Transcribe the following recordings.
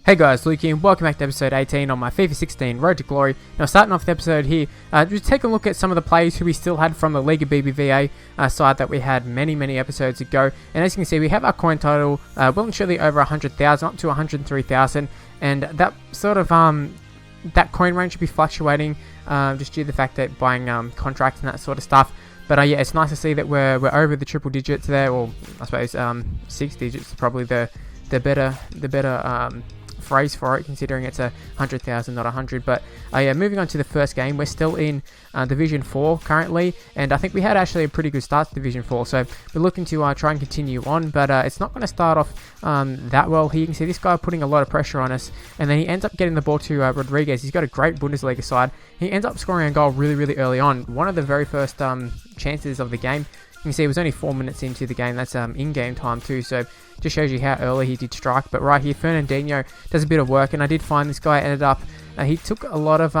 Hey guys, Luke here, and welcome back to episode 18 on my FIFA 16 Road to Glory. Now starting off the episode here, just take a look at some of the players who we still had from the Liga BBVA side that we had many episodes ago. And as you can see, we have our coin total well and surely over 100,000, up to 103,000. And that sort of, that coin range should be fluctuating just due to the fact that buying contracts and that sort of stuff. But yeah, it's nice to see that we're over the triple digits there, or I suppose 6 digits is probably the better phrase for it, considering it's 100,000, not 100. But yeah, moving on to the first game, we're still in Division 4 currently, and I think we had actually a pretty good start to Division 4, so we're looking to try and continue on, but it's not going to start off that well here. You can see this guy putting a lot of pressure on us, and then he ends up getting the ball to Rodriguez. He's got a great Bundesliga side. He ends up scoring a goal really early on, one of the very first chances of the game. You can see it was only 4 minutes into the game. That's in-game time too, so just shows you how early he did strike. But right here, Fernandinho does a bit of work, and I did find this guy ended up, he took a lot of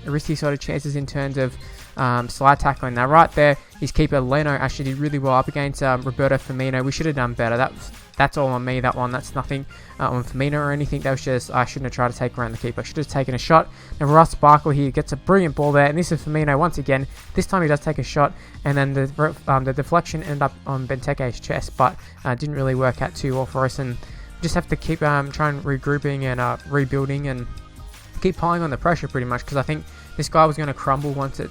risky sort of chances in terms of slide tackling. Now right there, his keeper Leno actually did really well up against Roberto Firmino. We should have done better. That's all on me, that one. That's nothing on Firmino or anything. That was just, I shouldn't have tried to take around the keeper. I should have taken a shot. Now Ross Barkley here gets a brilliant ball there, and this is Firmino once again. This time he does take a shot, and then the deflection ended up on Benteke's chest, but didn't really work out too well for us, and just have to keep trying regrouping and rebuilding and keep piling on the pressure pretty much, because I think this guy was going to crumble once it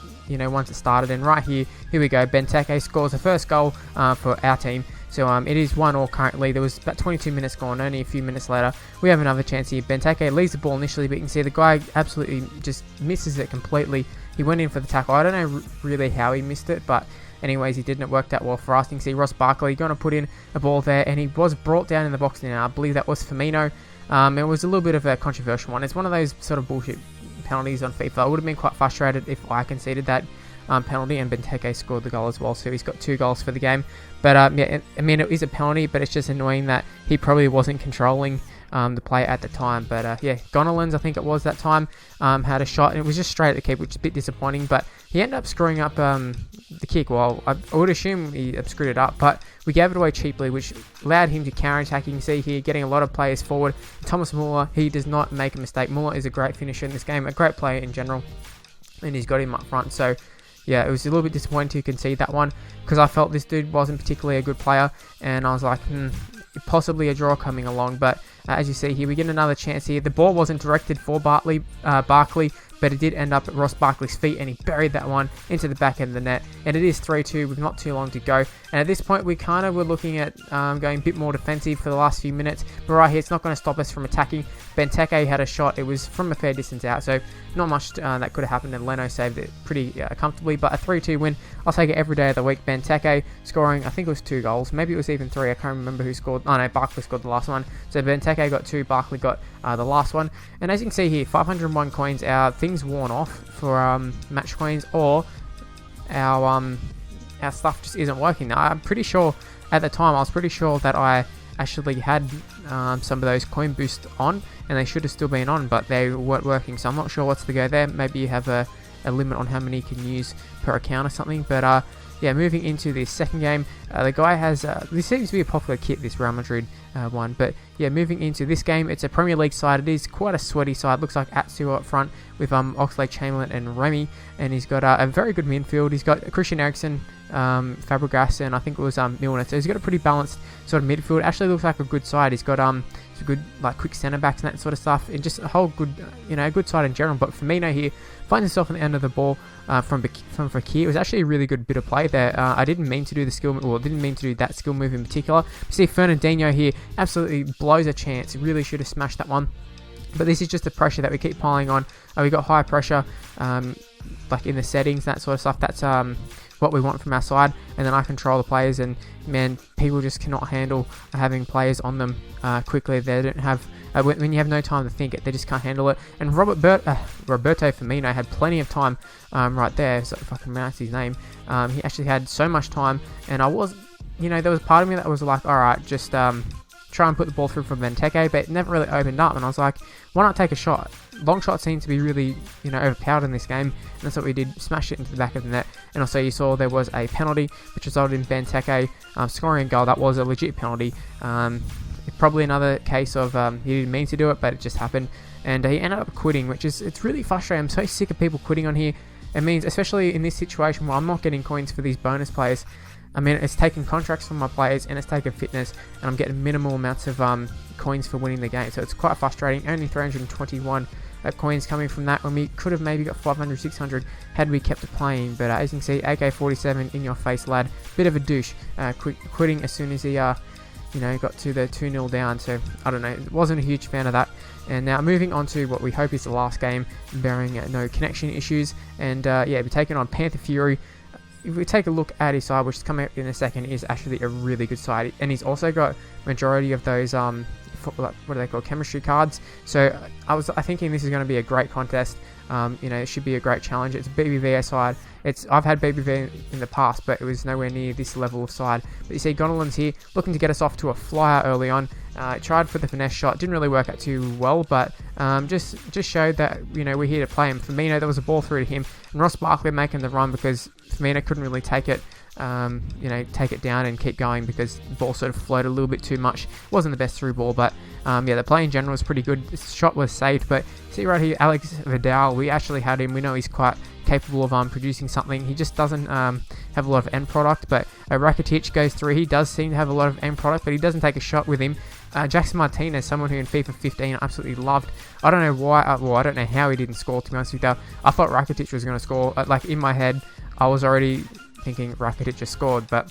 started. And right here we go. Benteke scores the first goal for our team. So it is 1-1 currently. There was about 22 minutes gone. Only a few minutes later, we have another chance here. Benteke leaves the ball initially, but you can see the guy absolutely just misses it completely. He went in for the tackle. I don't know really how he missed it, but anyways, he didn't. It worked out well for us. You can see Ross Barkley going to put in a ball there, and he was brought down in the box now. I believe that was Firmino. It was a little bit of a controversial one. It's one of those sort of bullshit penalties on FIFA. I would have been quite frustrated if I conceded that penalty, and Benteke scored the goal as well, so he's got 2 goals for the game. But yeah, I mean, it is a penalty, but it's just annoying that he probably wasn't controlling the play at the time. But yeah, Gonalons, I think it was that time, had a shot, and it was just straight at the keeper, which is a bit disappointing, but he ended up screwing up the kick. Well, I would assume he screwed it up, but we gave it away cheaply, which allowed him to counter-attack. You can see here, getting a lot of players forward. Thomas Muller, he does not make a mistake. Muller is a great finisher in this game, a great player in general, and he's got him up front. So yeah, it was a little bit disappointing to concede that one, because I felt this dude wasn't particularly a good player, and I was like, possibly a draw coming along. But as you see here, we get another chance here. The ball wasn't directed for Barkley, but it did end up at Ross Barkley's feet, and he buried that one into the back end of the net. And it is 3-2 with not too long to go. And at this point, we kind of were looking at going a bit more defensive for the last few minutes. But right here, it's not going to stop us from attacking. Benteke had a shot. It was from a fair distance out, so not much that could have happened, and Leno saved it pretty comfortably. But a 3-2 win, I'll take it every day of the week. Benteke scoring, I think it was 2 goals. Maybe it was even 3. I can't remember who scored. Oh no, Barkley scored the last one. So Benteke got 2, Barkley got the last one. And as you can see here, 501 coins. Our things worn off for match coins, or our stuff just isn't working. Now, I'm pretty sure at the time, I was pretty sure that I actually had some of those coin boosts on, and they should have still been on, but they weren't working. So I'm not sure what's the go there. Maybe you have a limit on how many you can use per account or something. But yeah, moving into the second game, the guy has, this seems to be a popular kit, this Real Madrid one. But yeah, moving into this game, it's a Premier League side. It is quite a sweaty side. Looks like Atsu up front with Oxlade-Chamberlain and Remy, and he's got a very good midfield. He's got Christian Eriksen, Fabregas, and I think it was Milner. So he's got a pretty balanced sort of midfield. Actually looks like a good side. He's got some good like quick centre backs and that sort of stuff, and just a whole good, a good side in general. But Firmino here finds himself on the end of the ball from Fekir. It was actually a really good bit of play there. I didn't mean to do the skill, well, didn't mean to do that skill move in particular. You see Fernandinho here absolutely blows a chance. Really should have smashed that one. But this is just the pressure that we keep piling on. We got high pressure, like in the settings, that sort of stuff. That's what we want from our side, and then I control the players, and man, people just cannot handle having players on them quickly. They don't have, when you have no time to think it, they just can't handle it. And Roberto Firmino had plenty of time right there, so if I can pronounce his name. He actually had so much time, and I was, there was part of me that was like, alright, just try and put the ball through from Benteke, but it never really opened up, and I was like, why not take a shot? Long shots seem to be really, overpowered in this game, and that's what we did, smash it into the back of the net. And also you saw there was a penalty, which resulted in Benteke scoring a goal. That was a legit penalty. probably another case of he didn't mean to do it, but it just happened, and he ended up quitting, which is, it's really frustrating. I'm so sick of people quitting on here. It means, especially in this situation where I'm not getting coins for these bonus players, I mean, it's taking contracts from my players and it's taking fitness, and I'm getting minimal amounts of coins for winning the game. So it's quite frustrating. Only 321 coins coming from that, when we could have maybe got 500, 600 had we kept playing. But as you can see, AK-47 in your face, lad. Bit of a douche, quitting as soon as he got to the 2-0 down. So I don't know, wasn't a huge fan of that. And now moving on to what we hope is the last game, bearing no connection issues. And yeah, we're taking on Panther Fury. If we take a look at his side, which is coming up in a second, is actually a really good side, and he's also got majority of those what do they call, chemistry cards. So I thinking this is going to be a great contest. It should be a great challenge. It's a BBVA side. I've had BBVA in the past, but it was nowhere near this level of side. But you see Gonelin's here, looking to get us off to a flyer early on. Tried for the finesse shot, didn't really work out too well, but just showed that we're here to play him. Firmino, there was a ball through to him, and Ross Barkley making the run because Firmino couldn't really take it. Take it down and keep going because the ball sort of floated a little bit too much. It wasn't the best through ball, but yeah, the play in general was pretty good. The shot was saved, but see right here, Alex Vidal, we actually had him. We know he's quite capable of producing something. He just doesn't have a lot of end product, but Rakitic goes through. He does seem to have a lot of end product, but he doesn't take a shot with him. Jackson Martinez, someone who in FIFA 15 I absolutely loved. I don't know why, I don't know how he didn't score, to be honest with you. I thought Rakitic was going to score. Like, in my head, I was already thinking Rakitic just scored, but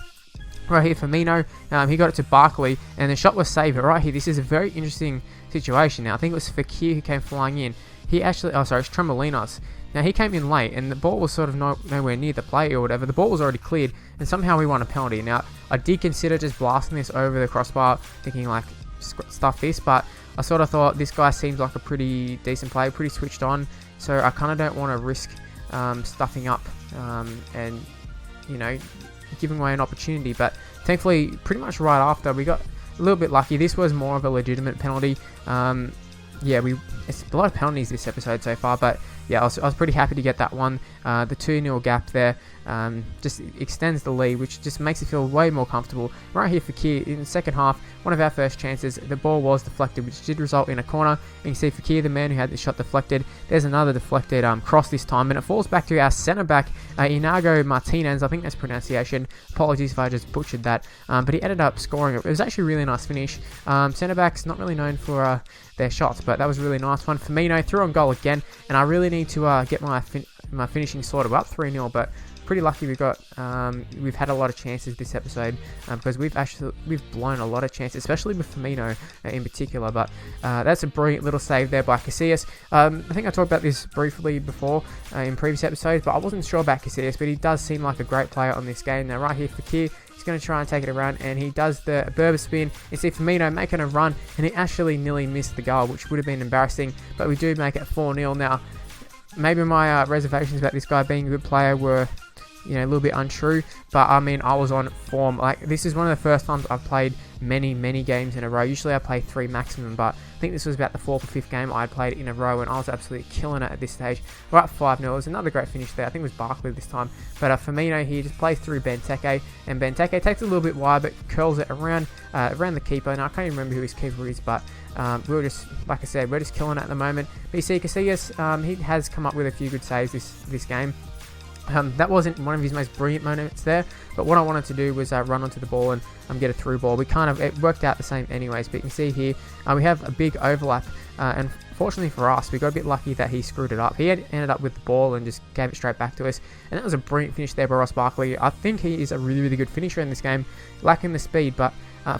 right here Firmino, he got it to Barkley, and the shot was saved. But right here, this is a very interesting situation. Now I think it was Fekir who came flying in. He actually, it's Tremolinos. Now he came in late, and the ball was sort of nowhere near the play or whatever. The ball was already cleared, and somehow we won a penalty. Now I did consider just blasting this over the crossbar, thinking like, stuff this, but I sort of thought this guy seems like a pretty decent player, pretty switched on, so I kind of don't want to risk stuffing up and giving away an opportunity. But thankfully, pretty much right after, we got a little bit lucky. This was more of a legitimate penalty. Yeah, it's a lot of penalties this episode so far, but yeah, I was pretty happy to get that one. The 2-0 gap there just extends the lead, which just makes it feel way more comfortable. Right here for Fakir in the second half, one of our first chances, the ball was deflected, which did result in a corner. And you can see Fakir, the man who had the shot deflected. There's another deflected cross this time, and it falls back to our centre back, Inago Martinez. I think that's pronunciation. Apologies if I just butchered that, but he ended up scoring it. It was actually a really nice finish. Centre backs not really known for their shots, but that was a really nice one. Firmino threw on goal again, and I really need to get my finishing sorted. We're up 3-0, but pretty lucky we've had a lot of chances this episode, because we've blown a lot of chances, especially with Firmino in particular. But that's a brilliant little save there by Casillas. I think I talked about this briefly before in previous episodes, but I wasn't sure about Casillas, but he does seem like a great player on this game. Now right here, Fakir, he's going to try and take it around, and he does the Berber spin. You see Firmino making a run, and he actually nearly missed the goal, which would have been embarrassing, but we do make it 4-0. Now, maybe my reservations about this guy being a good player were a little bit untrue, but I mean, I was on form. Like, this is one of the first times I've played many games in a row. Usually I play 3 maximum, but I think this was about the 4th or 5th game I'd played in a row, and I was absolutely killing it at this stage. We're up 5-0. It was another great finish there. I think it was Barkley this time, but Firmino here just plays through Benteke, and Benteke takes it a little bit wide, but curls it around the keeper. Now I can't even remember who his keeper is, but we were just, like I said, we're just killing it at the moment. But you see Casillas, he has come up with a few good saves this game. That wasn't one of his most brilliant moments there, but what I wanted to do was run onto the ball and get a through ball. It worked out the same anyways, but you can see here we have a big overlap, and fortunately for us, we got a bit lucky that he screwed it up. He ended up with the ball and just gave it straight back to us, and that was a brilliant finish there by Ross Barkley. I think he is a really good finisher in this game, lacking the speed, but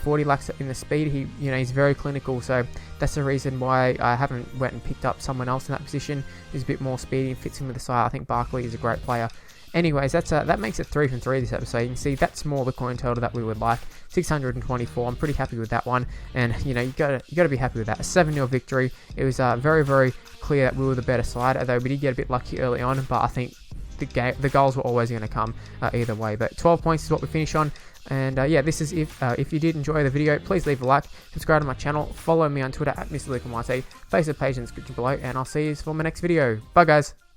for what he lacks in the speed, he's very clinical, so that's the reason why I haven't went and picked up someone else in that position who's a bit more speedy and fits in with the side. I think Barkley is a great player. Anyways, that makes it 3 from 3 this episode. You can see that's more the coin total that we would like, 624. I'm pretty happy with that one, and you gotta be happy with that. A 7-0 victory. It was very clear that we were the better side, although we did get a bit lucky early on, but I think the goals were always going to come either way. But 12 points is what we finish on. And yeah, this is if you did enjoy the video, please leave a like, subscribe to my channel, follow me on Twitter at MrLuke, Facebook page in the description below, and I'll see you for my next video. Bye guys.